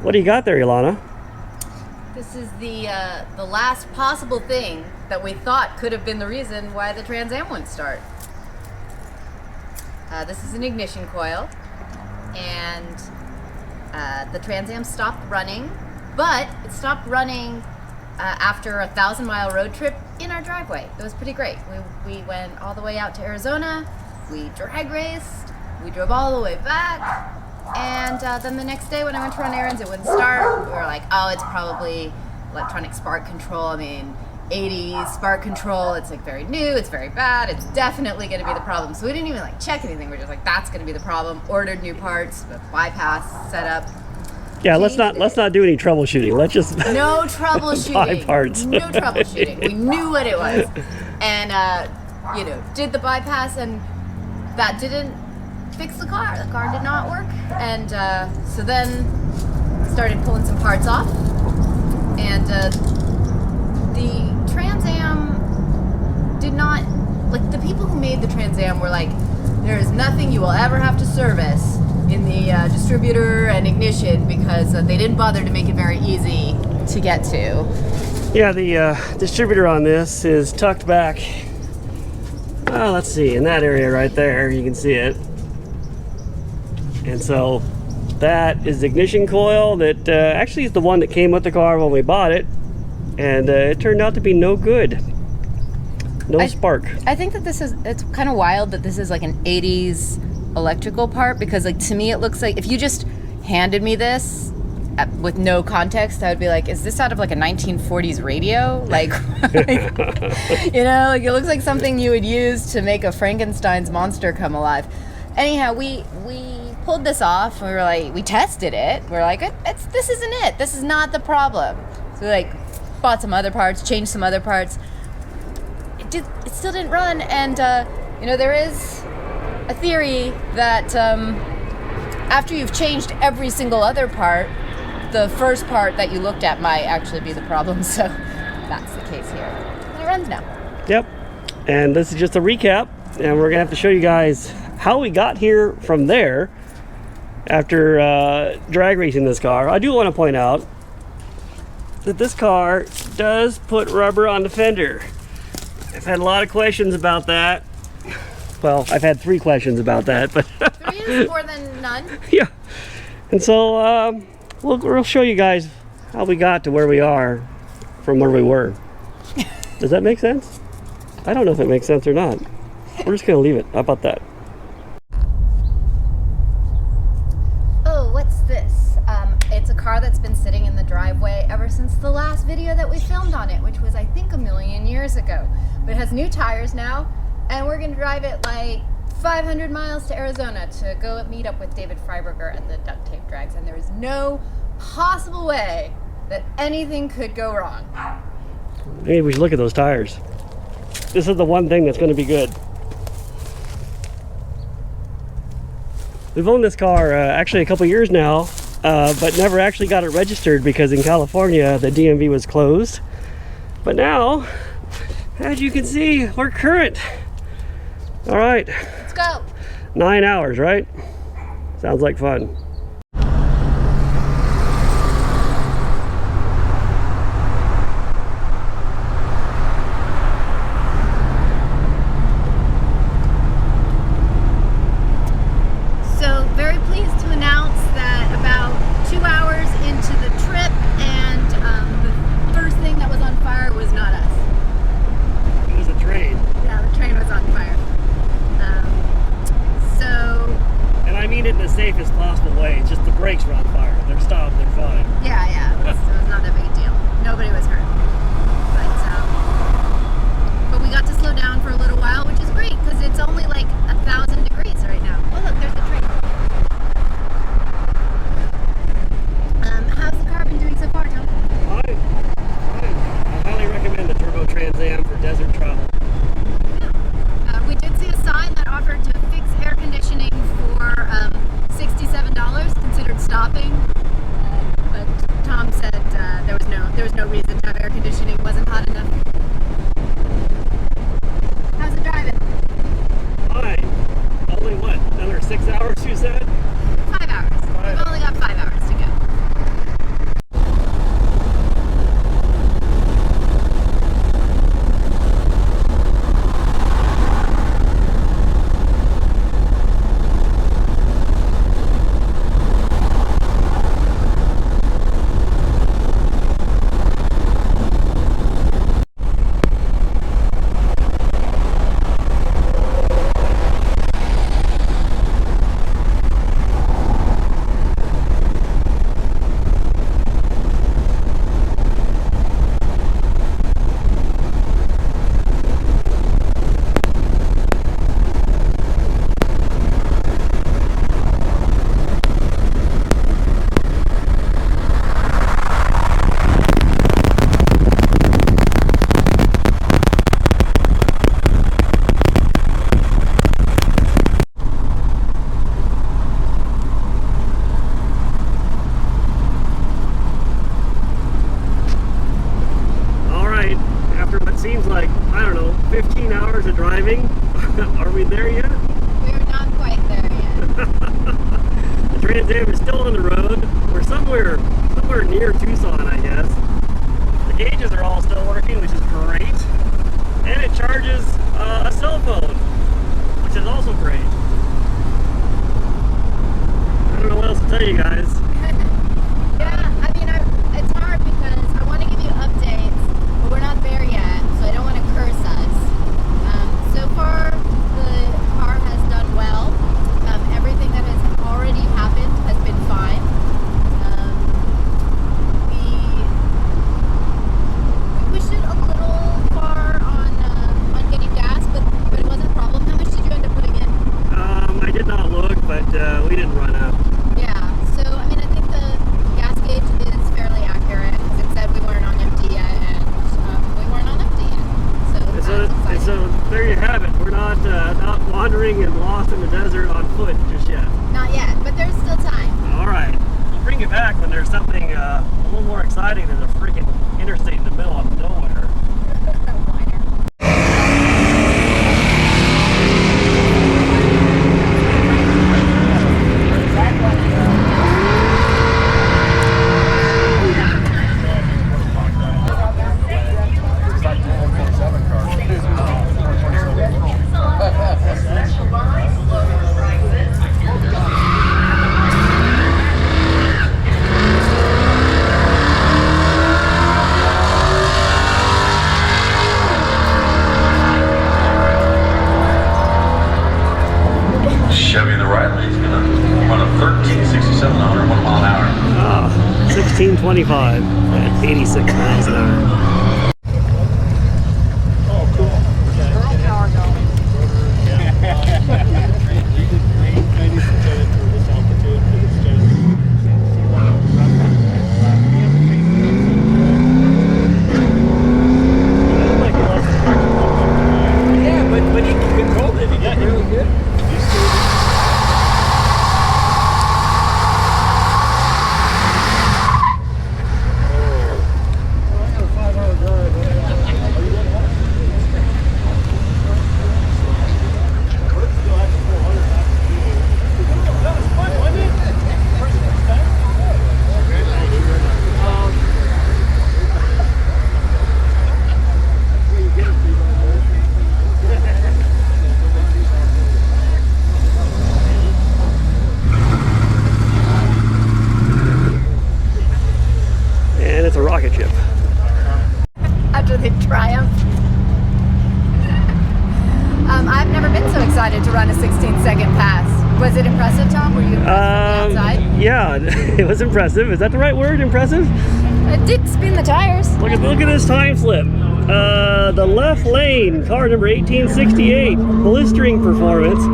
What do you got there, Ilana? This is the last possible thing that we thought could have been the reason why the Trans Am wouldn't start. This is an ignition coil, and the Trans Am stopped running, but it stopped running after a 1,000-mile road trip in our driveway. It was pretty great. We went all the way out to Arizona, we drag raced, we drove all the way back, and then the next day when I went to run errands, it wouldn't start. We were like, oh, it's probably electronic spark control. I mean, 80s spark control, it's like very new, it's very bad, it's definitely going to be the problem. So we didn't even like check anything. We're just like, that's going to be the problem. Ordered new parts, bypass set up. Yeah, let's not do any troubleshooting. Let's just no troubleshooting. buy parts. No troubleshooting. We knew what it was, and did the bypass, and that didn't fix the car. The car did not work, and so then started pulling some parts off, and the Trans Am did not, like, the people who made the Trans Am were like, there is nothing you will ever have to service in the distributor and ignition, because they didn't bother to make it very easy to get to. Yeah, the distributor on this is tucked back. Let's see, in that area right there, you can see it. And so that is the ignition coil that actually is the one that came with the car when we bought it, and it turned out to be no good. No spark. I think that it's kind of wild that this is like an 80s electrical part, because like to me it looks like if you just handed me this with no context, I would be like, is this out of like a 1940s radio? Like, like it looks like something you would use to make a Frankenstein's monster come alive. Anyhow, we pulled this off. We were like, we tested it. We're like, this isn't it. This is not the problem. So we like bought some other parts, changed some other parts. It still didn't run, and there is a theory that after you've changed every single other part, the first part that you looked at might actually be the problem. So that's the case here. And it runs now. Yep. And this is just a recap, and we're gonna have to show you guys how we got here from there after drag racing this car. I do want to point out that this car does put rubber on the fender. I've had a lot of questions about that. Well, I've had 3 questions about that, but 3 is more than none. Yeah. And so we'll show you guys how we got to where we are from where we were. Does that make sense? I don't know if it makes sense or not. We're just gonna leave it. How about that? Oh, what's this? It's a car that's been sitting in the driveway ever since the last video that we filmed on it, which was I think 1,000,000 years ago. But it has new tires now, and we're gonna drive it like 500 miles to Arizona to go meet up with David Freiburger at the Duct Tape Drags, and there is no possible way that anything could go wrong. Maybe we should look at those tires. This is the one thing that's going to be good. We've owned this car actually a couple years now, but never actually got it registered because in California the DMV was closed. But now, as you can see, we're current. All right. Let's go. 9 hours, right? Sounds like fun. So very pleased to announce that about 2 hours into the trip, and the first thing that was on fire was not us. It was a train. Yeah, the train was on fire. And I mean it in the safest possible way. It's just the brakes were on fire. They're stopped. They're fine. Yeah, it was not that big a deal. Nobody was hurt. But we got to slow down for a little while, which is great because it's only like 1,000 degrees right now. Oh look, there's a train. How's the car been doing so far, Tom? Fine. I highly recommend the Turbo Trans Am for desert travel. We did see a sign that offered to fix air conditioning for $67, considered stopping. But Tom said there was no reason to have air conditioning. It wasn't hot enough. How's it driving? Fine. Only what? Another 6 hours, you said? 5 hours. We've only got 5 hours to go. Trans Am is still on the road. We're somewhere near Tucson, I guess. The gauges are all still working, which is great. And it charges a cell phone, which is also great. I don't know what else to tell you guys. Yeah, I mean, it's hard because I want to give you updates, but we're not there yet, so I don't want to curse us. So far, the car has done well. Everything that has already happened has been fine. We pushed it a little far on getting gas, but it wasn't a problem. How much did you end up putting in? I did not look, but we didn't run out. Yeah, so I mean, I think the gas gauge is fairly accurate because it said we weren't on empty yet, and we weren't on empty yet. So there you have it. We're not wandering and lost in the desert on foot just yet. Not yet, but there's still time. All right, we'll bring you back when there's something a little more exciting than a freaking interstate in the middle of nowhere. Chevy in the right lane is going to run a 1367, 101 mile an hour. 1625 at 86 miles an hour. But he controlled it. He got really good. A rocket ship. After the Triumph. I've never been so excited to run a 16-second pass. Was it impressive, Tom? Were you impressed from the outside? Yeah, it was impressive. Is that the right word, impressive? It did spin the tires. Look at this time slip. The left lane, car number 1868, blistering performance.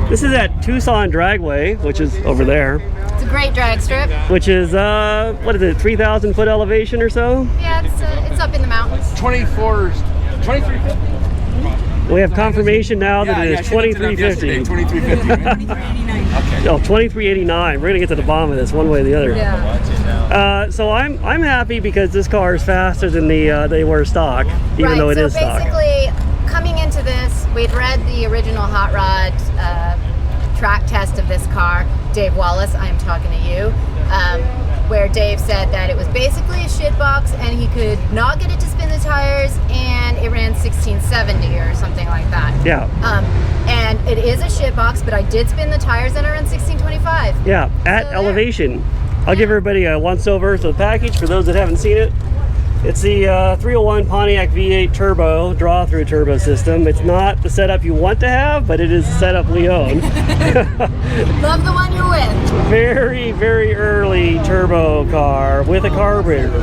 This is at Tucson Dragway, which is over there. It's a great drag strip. Which is, what is it, 3,000 foot elevation or so? Yeah, it's up in the mountains. 2350. We have confirmation now that it is 2350. 2350. Okay. Oh, 2389. We're gonna get to the bottom of this one way or the other. Yeah. So I'm happy because this car is faster than they were stock, even though it is stock. So basically, coming into this, we'd read the original Hot Rod track test of this car. Dave Wallace, I am talking to you, where Dave said that it was basically a shit box and he could not get it to spin the tires, and it ran 1670 or something like that. Yeah. And it is a shit box, but I did spin the tires and I ran 1625. Yeah, at elevation. I'll give everybody a once-over of the package for those that haven't seen it. It's the 301 Pontiac V8 turbo, draw-through turbo system. It's not the setup you want to have, but it is the setup we own. Love the one you're with. Very, very early turbo car with a carburetor.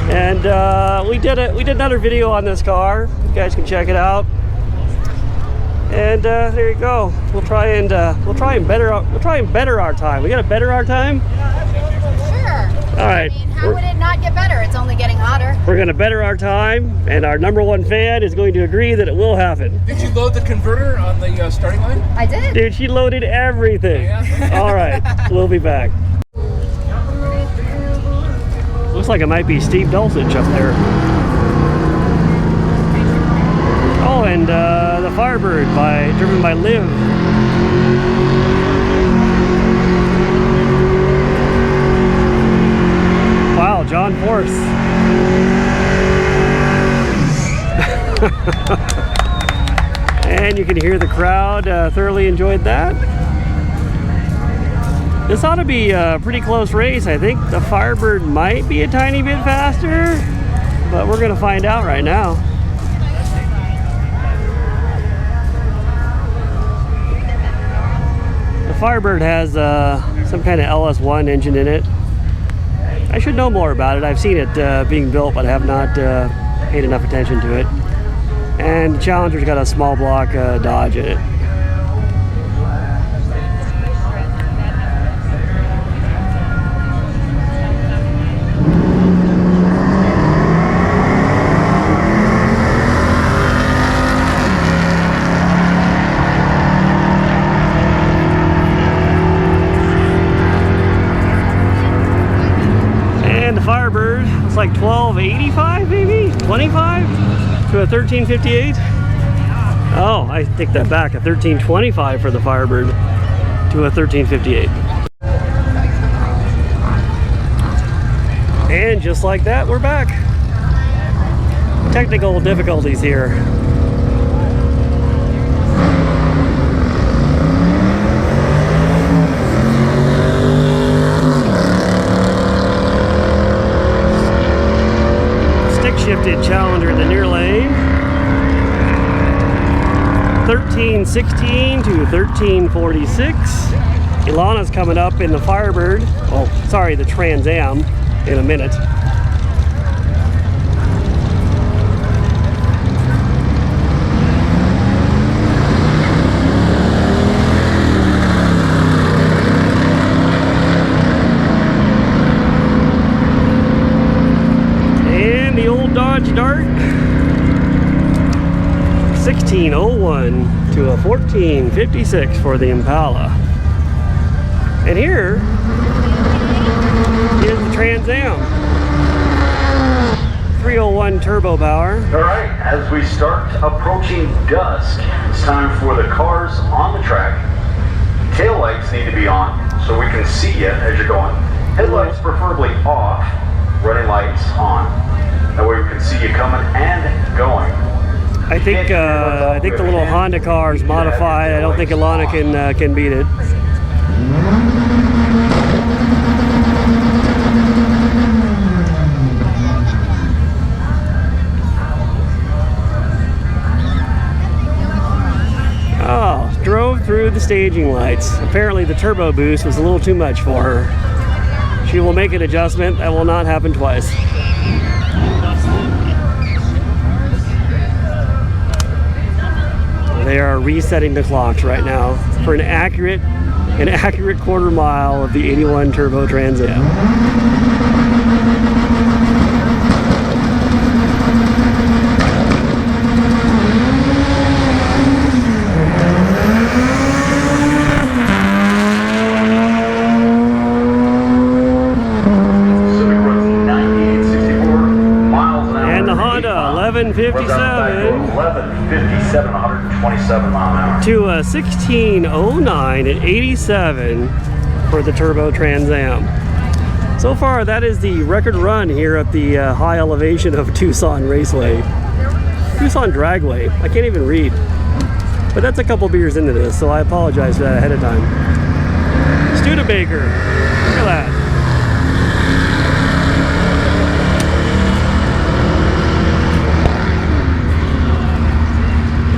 And we did another video on this car. You guys can check it out. And there you go. We'll try and better our time. We gotta better our time. Sure. All right. I mean, how would it not get better? It's only getting hotter. We're gonna better our time, and our #1 fan is going to agree that it will happen. Did you load the converter on the starting line? I did. Dude, she loaded everything. Yeah. All right, we'll be back. Looks like it might be Steve Dulcich up there. Oh, and the Firebird driven by Liv. And you can hear the crowd thoroughly enjoyed that. This ought to be a pretty close race. I think the Firebird might be a tiny bit faster, but we're gonna find out right now. The Firebird has some kind of LS1 engine in it. I should know more about it. I've seen it being built, but I have not paid enough attention to it. And the Challenger's got a small block Dodge in it. Firebird, it's like 1285 maybe, 25 to a 1358. Oh, I take that back, a 1325 for the Firebird to a 1358. And just like that, we're back. Technical difficulties here. Shifted Challenger in the near lane. 1316 to 1346. Ilana's coming up in the Firebird. Oh, sorry, the Trans Am in a minute. Dodge Dart 1601 to a 1456 for the Impala. And here is the Trans Am 301 turbo power. All right, as we start approaching dusk, it's time for the cars on the track. Tail lights need to be on so we can see you as you're going. Headlights preferably off, running lights on. That way we can see you coming and going. I think the little Honda car is modified. I don't think Ilana can beat it. Oh, drove through the staging lights. Apparently the turbo boost was a little too much for her. She will make an adjustment. That will not happen twice. They are resetting the clocks right now for an accurate quarter mile of the 81 Turbo Trans Am. And the Honda 1157. 1157, 127 mile an hour. To a 1609 at 87 for the Turbo Trans Am. So far, that is the record run here at the high elevation of Tucson Raceway. Tucson Dragway. I can't even read. But that's a couple beers into this, so I apologize for that ahead of time. Studebaker. Look at that.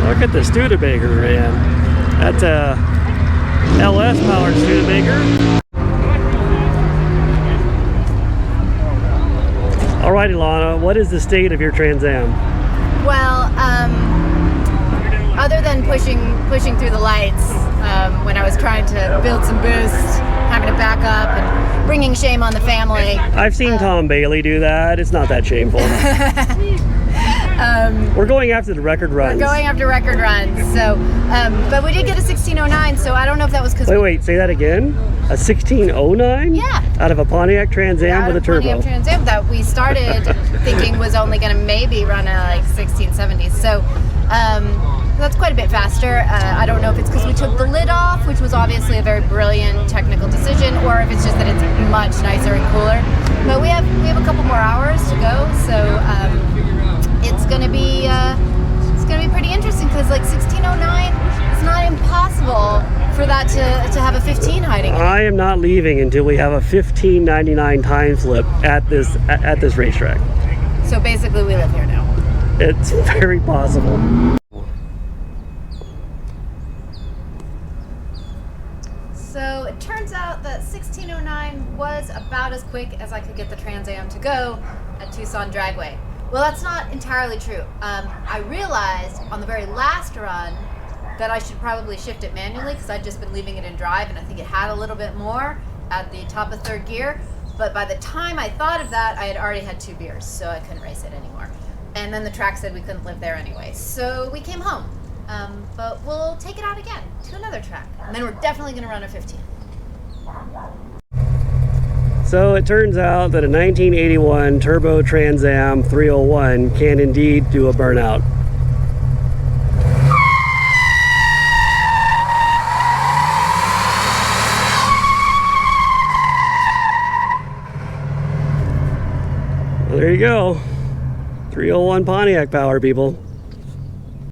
Look at the Studebaker, man. That's a LS powered Studebaker. All right, Ilana, what is the state of your Trans Am? Well, other than pushing through the lights when I was trying to build some boost, having to back up and bringing shame on the family. I've seen Tom Bailey do that. It's not that shameful. We're going after the record runs. We're going after record runs. So, but we did get a 1609. So I don't know if that was because. Wait, say that again. A 1609? Yeah. Out of a Pontiac Trans Am with a turbo. Pontiac Trans Am that we started thinking was only going to maybe run a like 1670. So that's quite a bit faster. I don't know if it's because we took the lid off, which was obviously a very brilliant technical decision, or if it's just that it's much nicer and cooler. But we have a couple more hours to go, so it's going to be going to be pretty interesting because like 1609, it's not impossible for that to have a 15 hiding in it. I am not leaving until we have a 1599 time slip at this racetrack. So basically we live here now. It's very possible. So it turns out that 1609 was about as quick as I could get the Trans Am to go at Tucson Dragway. Well, that's not entirely true. I realized on the very last run that I should probably shift it manually because I'd just been leaving it in drive and I think it had a little bit more at the top of third gear. But by the time I thought of that, I had already had 2 beers, so I couldn't race it anymore. And then the track said we couldn't live there anyway, so we came home. But we'll take it out again to another track. And then we're definitely going to run a 15. So it turns out that a 1981 Turbo Trans Am 301 can indeed do a burnout. Well, there you go. 301 Pontiac power, people.